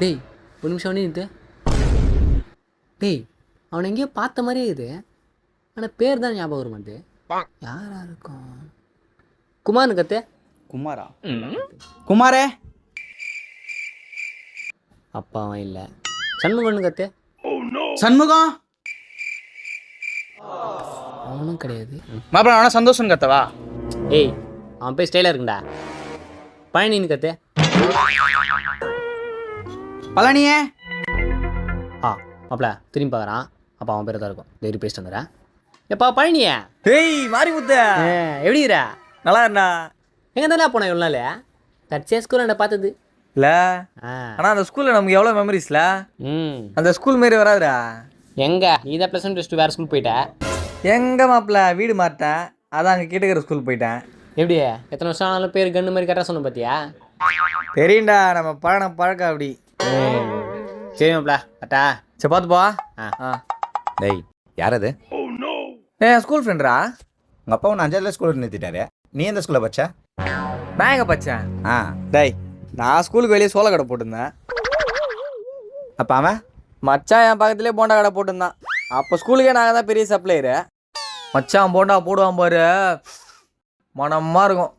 டேய் ஒரு நிமிஷம் நிறுத்து. டேய் அவனை எங்கேயோ பார்த்த மாதிரியே இது, ஆனால் பேர் தான் ஞாபகம் வரும். அது யாரா இருக்கும்? குமார்னு கத்து. குமாரா? குமாரே அப்பா அவன் இல்லை. சண்முகன்னு கத்து. சண்முகம் அவனும் கிடையாது. மாப்பிள்ள அவனா சந்தோஷம் கத்தவா? ஏய் அவன் போய் ஸ்டைலாக இருக்குண்டா. பழனின்னு கத்து. பழனியே. மாப்பிள்ள திரும்பி பார்க்குறான். அப்போ அவன் பேர் தான் இருக்கும். டெய்லி பேசிட்டு வந்துடுறேன். எப்பா பழனியா? டேய் மாறி முத்த, எப்படி இருக்கிற? நல்லா இருந்தா. எங்கே தானே போனேன் இவ்வளோ நாள்? தற்சே ஸ்கூலில் என்ன பார்த்தது இல்லை, ஆ. ஆனால் அந்த ஸ்கூலில் நமக்கு எவ்வளோ மெமரிஸ்ல. ம் அந்த ஸ்கூல் மாரி வராதுடா. எங்கே நீ தான் ப்ளஸ் ஒன் ப்ளஸ் டூ வேறு ஸ்கூல் போயிட்ட? எங்கே மாப்பிள்ள வீடு மாட்டேன், அதான் அங்கே கிட்டக்கிற ஸ்கூல் போயிட்டேன். எப்படி எத்தனை வருஷம் ஆனாலும் பேர் கண்ணு மாதிரி கரெக்டாக சொன்ன பார்த்தியா? தெரியும்டா, நம்ம பழக்கம் அப்படி. சரி மாப்பிள்ள அட்டா. சரி பார்த்துப்பா. ஆ டேய் யார் அது? ஸ்கூல் ஃப்ரெண்டரா. உங்கள் அப்பா ஒன்று 5ஆவது ஸ்கூலில் நிறுத்திட்டாரு. நீ எந்த ஸ்கூலில் பச்சா? நான் எங்கே பச்சேன்? ஆ டேய் நான் ஸ்கூலுக்கு வெளியே சோள கடை போட்டிருந்தேன். அப்போ அவன் மச்சான் என் பக்கத்துலேயே போண்டா கடை போட்டிருந்தான். அப்போ ஸ்கூலுக்கே நாங்கள் தான் பெரிய சப்ளையரு. மச்சான் போண்டா போடுவான் பாரு, மனமாக இருக்கும்.